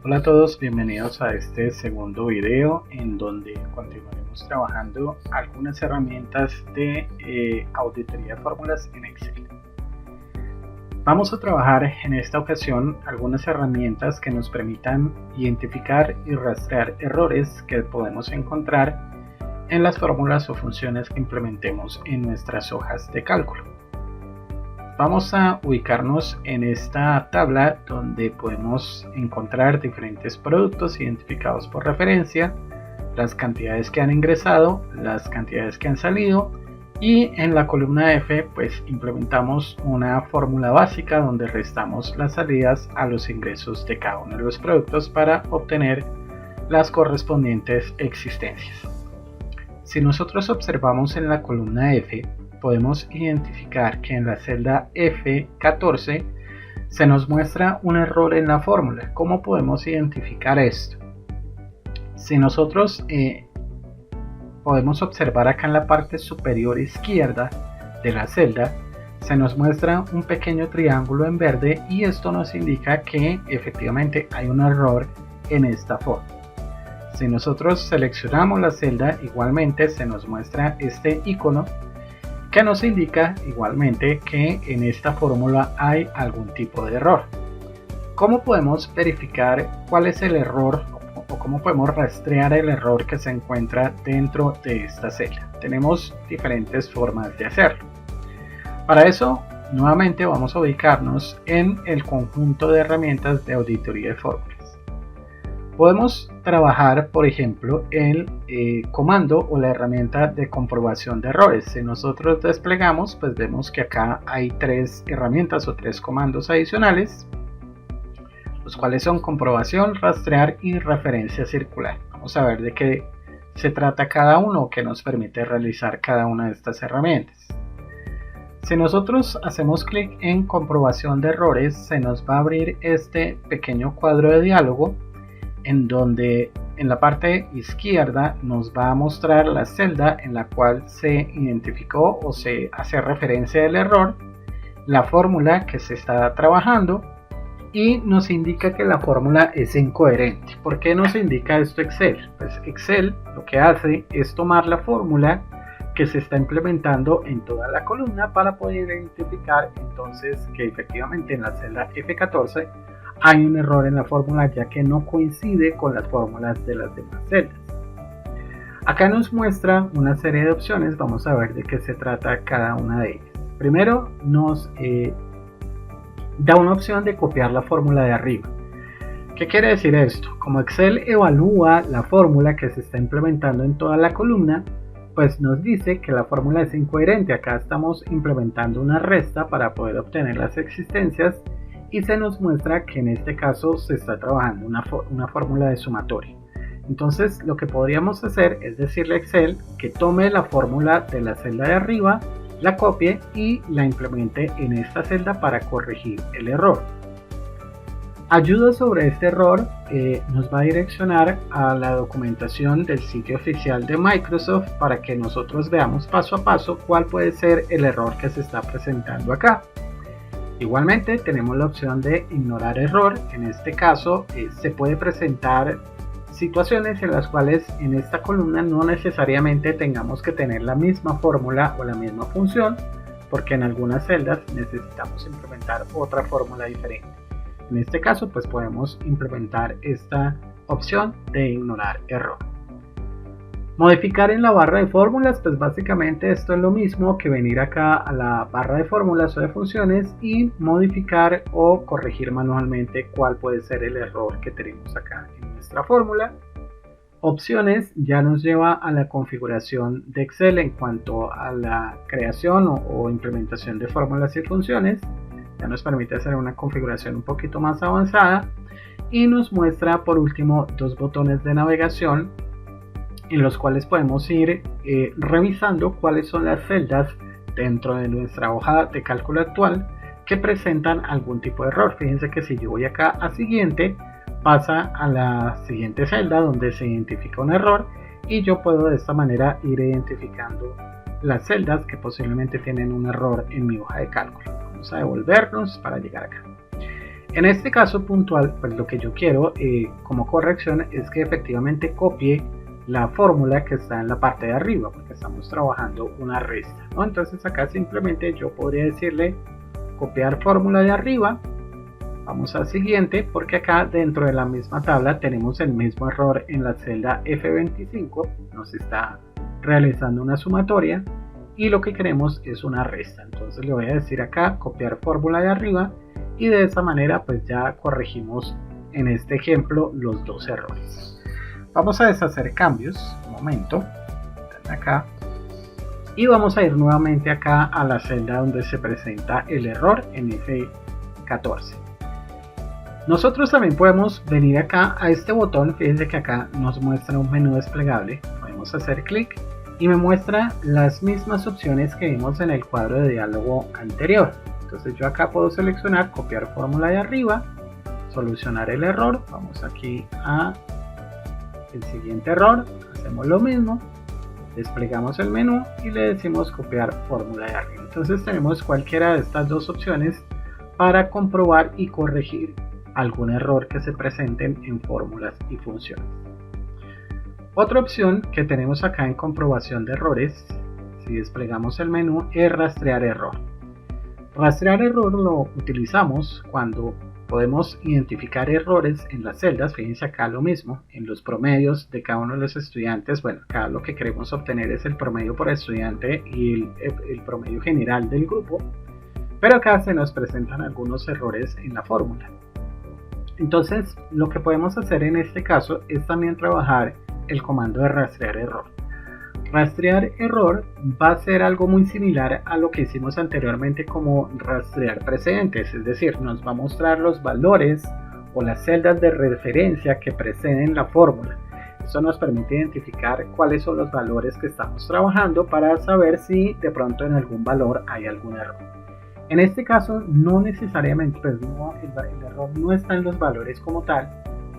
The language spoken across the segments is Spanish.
Hola a todos, bienvenidos a este segundo video en donde continuaremos trabajando algunas herramientas de auditoría de fórmulas en Excel. Vamos a trabajar en esta ocasión algunas herramientas que nos permitan identificar y rastrear errores que podemos encontrar en las fórmulas o funciones que implementemos en nuestras hojas de cálculo. Vamos a ubicarnos en esta tabla donde podemos encontrar diferentes productos identificados por referencia, las cantidades que han ingresado, las cantidades que han salido, y en la columna F pues implementamos una fórmula básica donde restamos las salidas a los ingresos de cada uno de los productos para obtener las correspondientes existencias. Si nosotros observamos en la columna F, podemos identificar que en la celda F14 se nos muestra un error en la fórmula. ¿Cómo podemos identificar esto? Si nosotros podemos observar acá en la parte superior izquierda de la celda, se nos muestra un pequeño triángulo en verde y esto nos indica que efectivamente hay un error en esta fórmula. Si nosotros seleccionamos la celda, igualmente se nos muestra este icono que nos indica igualmente que en esta fórmula hay algún tipo de error. ¿Cómo podemos verificar cuál es el error o cómo podemos rastrear el error que se encuentra dentro de esta celda? Tenemos diferentes formas de hacerlo. Para eso, nuevamente vamos a ubicarnos en el conjunto de herramientas de auditoría de fórmulas. Podemos trabajar, por ejemplo, el comando o la herramienta de comprobación de errores. Si nosotros desplegamos, pues vemos que acá hay tres herramientas o tres comandos adicionales, los cuales son comprobación, rastrear y referencia circular. Vamos a ver de qué se trata cada uno, que nos permite realizar cada una de estas herramientas. Si nosotros hacemos clic en comprobación de errores, se nos va a abrir este pequeño cuadro de diálogo en donde en la parte izquierda nos va a mostrar la celda en la cual se identificó o se hace referencia del error, la fórmula que se está trabajando y nos indica que la fórmula es incoherente. ¿Por qué nos indica esto Excel? Pues Excel lo que hace es tomar la fórmula que se está implementando en toda la columna para poder identificar entonces que efectivamente en la celda F14 hay un error en la fórmula ya que no coincide con las fórmulas de las demás celdas. Acá nos muestra una serie de opciones, vamos a ver de qué se trata cada una de ellas. Primero nos da una opción de copiar la fórmula de arriba. ¿Qué quiere decir esto? Como Excel evalúa la fórmula que se está implementando en toda la columna, pues nos dice que la fórmula es incoherente. Acá estamos implementando una resta para poder obtener las existencias y se nos muestra que en este caso se está trabajando una fórmula de sumatoria. Entonces lo que podríamos hacer es decirle a Excel que tome la fórmula de la celda de arriba, la copie y la implemente en esta celda para corregir el error. Ayuda sobre este error nos va a direccionar a la documentación del sitio oficial de Microsoft para que nosotros veamos paso a paso cuál puede ser el error que se está presentando acá. Igualmente tenemos la opción de ignorar error. En este caso se puede presentar situaciones en las cuales en esta columna no necesariamente tengamos que tener la misma fórmula o la misma función, porque en algunas celdas necesitamos implementar otra fórmula diferente. En este caso pues podemos implementar esta opción de ignorar error. Modificar en la barra de fórmulas, pues básicamente esto es lo mismo que venir acá a la barra de fórmulas o de funciones y modificar o corregir manualmente cuál puede ser el error que tenemos acá en nuestra fórmula. Opciones ya nos lleva a la configuración de Excel en cuanto a la creación o implementación de fórmulas y funciones. Ya nos permite hacer una configuración un poquito más avanzada y nos muestra por último dos botones de navegación en los cuales podemos ir revisando cuáles son las celdas dentro de nuestra hoja de cálculo actual que presentan algún tipo de error. Fíjense que si yo voy acá a siguiente, pasa a la siguiente celda donde se identifica un error y yo puedo de esta manera ir identificando las celdas que posiblemente tienen un error en mi hoja de cálculo. Vamos a devolvernos para llegar acá. En este caso puntual, pues lo que yo quiero como corrección es que efectivamente copie la fórmula que está en la parte de arriba, porque estamos trabajando una resta, ¿no? Entonces acá simplemente yo podría decirle copiar fórmula de arriba. Vamos al siguiente, porque acá dentro de la misma tabla tenemos el mismo error en la celda F25, nos está realizando una sumatoria y lo que queremos es una resta. Entonces le voy a decir acá copiar fórmula de arriba y de esa manera pues ya corregimos en este ejemplo los dos errores. Vamos a deshacer cambios, un momento, acá, y vamos a ir nuevamente acá a la celda donde se presenta el error en F14. Nosotros también podemos venir acá a este botón, fíjense que acá nos muestra un menú desplegable, podemos hacer clic y me muestra las mismas opciones que vimos en el cuadro de diálogo anterior. Entonces yo acá puedo seleccionar copiar fórmula de arriba, solucionar el error, vamos aquí a el siguiente error, hacemos lo mismo, desplegamos el menú y le decimos copiar fórmula de arriba. Entonces tenemos cualquiera de estas dos opciones para comprobar y corregir algún error que se presenten en fórmulas y funciones. Otra opción que tenemos acá en comprobación de errores, si desplegamos el menú, es rastrear error. Rastrear error lo utilizamos cuando podemos identificar errores en las celdas. Fíjense acá lo mismo, en los promedios de cada uno de los estudiantes. Bueno, acá lo que queremos obtener es el promedio por estudiante y el promedio general del grupo, pero acá se nos presentan algunos errores en la fórmula. Entonces lo que podemos hacer en este caso es también trabajar el comando de rastrear error. Rastrear error va a ser algo muy similar a lo que hicimos anteriormente como rastrear precedentes, es decir, nos va a mostrar los valores o las celdas de referencia que preceden la fórmula. Esto nos permite identificar cuáles son los valores que estamos trabajando para saber si de pronto en algún valor hay algún error. En este caso no necesariamente, pues no, el error no está en los valores como tal,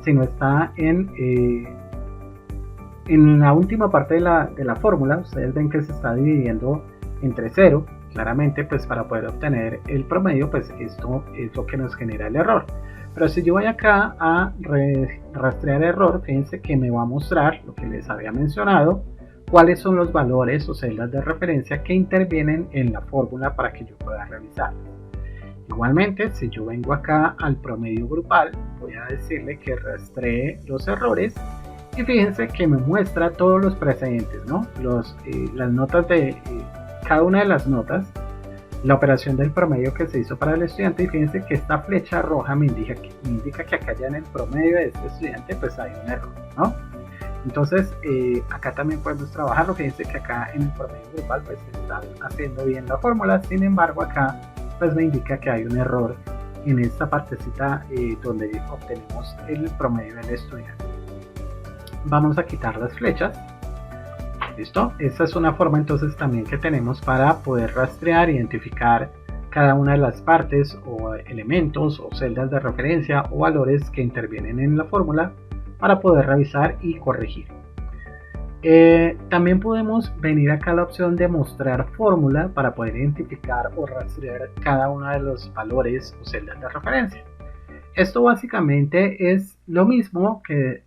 sino está en la última parte de la fórmula. Ustedes ven que se está dividiendo entre 0, claramente pues para poder obtener el promedio, pues esto es lo que nos genera el error. Pero si yo voy acá a rastrear error, fíjense que me va a mostrar lo que les había mencionado, cuáles son los valores o celdas de referencia que intervienen en la fórmula para que yo pueda revisarlas. Igualmente, si yo vengo acá al promedio grupal, voy a decirle que rastree los errores y fíjense que me muestra todos los precedentes, ¿no? Las notas de cada una de las notas, la operación del promedio que se hizo para el estudiante, y fíjense que esta flecha roja me indica que acá ya en el promedio de este estudiante pues hay un error, ¿no? Entonces acá también podemos trabajarlo. Fíjense que acá en el promedio grupal pues se está haciendo bien la fórmula, sin embargo acá pues me indica que hay un error en esta partecita donde obtenemos el promedio del estudiante. Vamos a quitar las flechas. ¿Listo? Esta es una forma entonces también que tenemos para poder rastrear, identificar cada una de las partes o elementos o celdas de referencia o valores que intervienen en la fórmula para poder revisar y corregir. También podemos venir acá a la opción de mostrar fórmula para poder identificar o rastrear cada uno de los valores o celdas de referencia. Esto básicamente es lo mismo que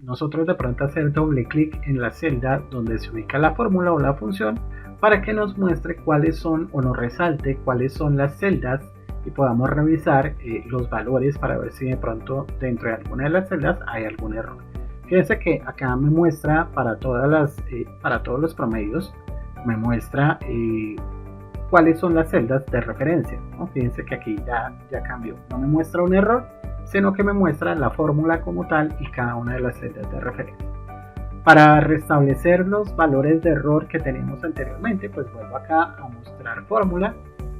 nosotros de pronto hacer doble clic en la celda donde se ubica la fórmula o la función para que nos muestre cuáles son o nos resalte cuáles son las celdas y podamos revisar los valores para ver si de pronto dentro de alguna de las celdas hay algún error. Fíjense que acá me muestra para todos los promedios, me muestra cuáles son las celdas de referencia, ¿no? Fíjense que aquí ya cambió, no me muestra un error, sino que me muestra la fórmula como tal y cada una de las celdas de referencia. Para restablecer los valores de error que teníamos anteriormente, pues vuelvo acá a mostrar fórmula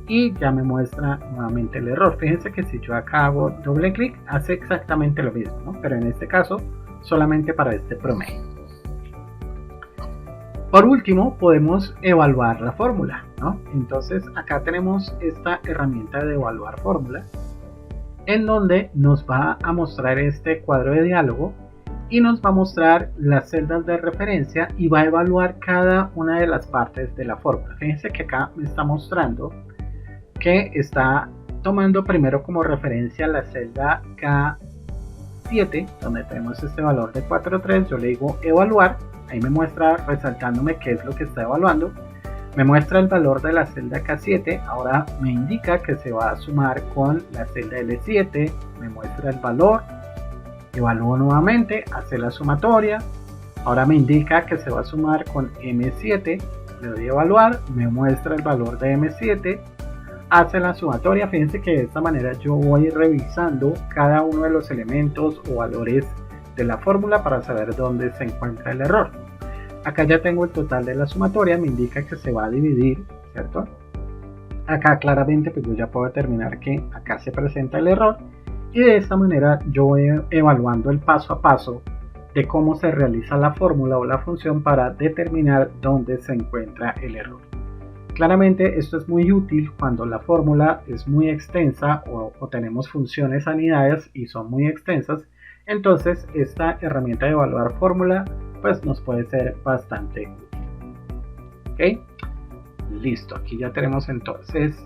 y ya me muestra nuevamente el error. Fíjense que si yo acá hago doble clic, hace exactamente lo mismo, ¿no? Pero en este caso solamente para este promedio. Por último, podemos evaluar la fórmula, ¿no? Entonces acá tenemos esta herramienta de evaluar fórmula, en donde nos va a mostrar este cuadro de diálogo y nos va a mostrar las celdas de referencia y va a evaluar cada una de las partes de la fórmula. Fíjense que acá me está mostrando que está tomando primero como referencia la celda K7, donde tenemos este valor de 4.3, yo le digo evaluar, ahí me muestra resaltándome qué es lo que está evaluando, me muestra el valor de la celda K7, ahora me indica que se va a sumar con la celda L7, me muestra el valor, evalúo nuevamente, hace la sumatoria, ahora me indica que se va a sumar con M7, le doy a evaluar, me muestra el valor de M7, hace la sumatoria. Fíjense que de esta manera yo voy revisando cada uno de los elementos o valores de la fórmula para saber dónde se encuentra el error. Acá ya tengo el total de la sumatoria, me indica que se va a dividir, ¿cierto? Acá claramente pues yo ya puedo determinar que acá se presenta el error y de esta manera yo voy evaluando el paso a paso de cómo se realiza la fórmula o la función para determinar dónde se encuentra el error. Claramente esto es muy útil cuando la fórmula es muy extensa o tenemos funciones anidadas y son muy extensas, entonces esta herramienta de evaluar fórmula pues nos puede ser bastante útil. ¿Ok? Listo, aquí ya tenemos entonces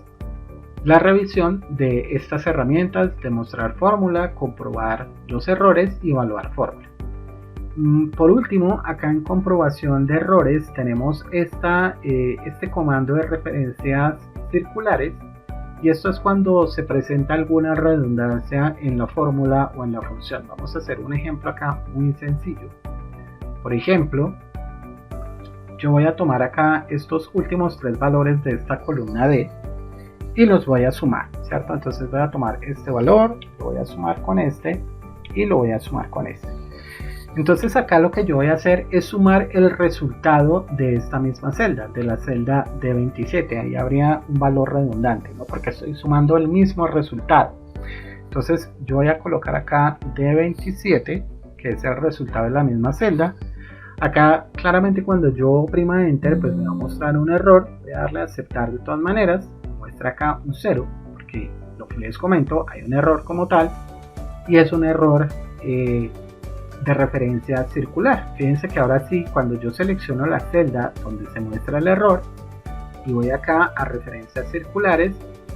la revisión de estas herramientas: demostrar fórmula, comprobar los errores y evaluar fórmula. Por último, acá en comprobación de errores tenemos este comando de referencias circulares, y esto es cuando se presenta alguna redundancia en la fórmula o en la función. Vamos a hacer un ejemplo acá muy sencillo. Por ejemplo, yo voy a tomar acá estos últimos tres valores de esta columna D y los voy a sumar, ¿cierto? Entonces voy a tomar este valor, lo voy a sumar con este y lo voy a sumar con este. Entonces acá lo que yo voy a hacer es sumar el resultado de esta misma celda, de la celda D27. Ahí habría un valor redundante, ¿no? Porque estoy sumando el mismo resultado. Entonces yo voy a colocar acá D27, que es el resultado de la misma celda. Acá claramente cuando yo oprima Enter pues me va a mostrar un error. Voy a darle a aceptar de todas maneras. Me muestra acá un 0, porque lo que les comento, hay un error como tal, y es un error de referencia circular. Fíjense que ahora sí, cuando yo selecciono la celda donde se muestra el error y voy acá a referencias circulares,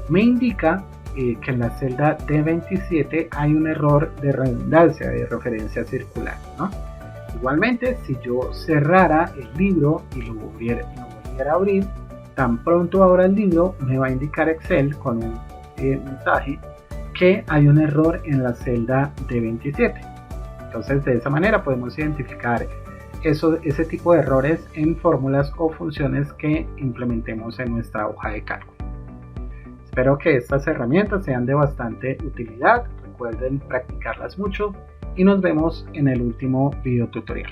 me indica que en la celda D27 hay un error de redundancia de referencia circular, ¿no? Igualmente, si yo cerrara el libro y lo volviera a abrir, tan pronto abra el libro me va a indicar Excel con un mensaje que hay un error en la celda D27. Entonces de esa manera podemos identificar ese tipo de errores en fórmulas o funciones que implementemos en nuestra hoja de cálculo. Espero que estas herramientas sean de bastante utilidad. Recuerden practicarlas mucho y nos vemos en el último video tutorial.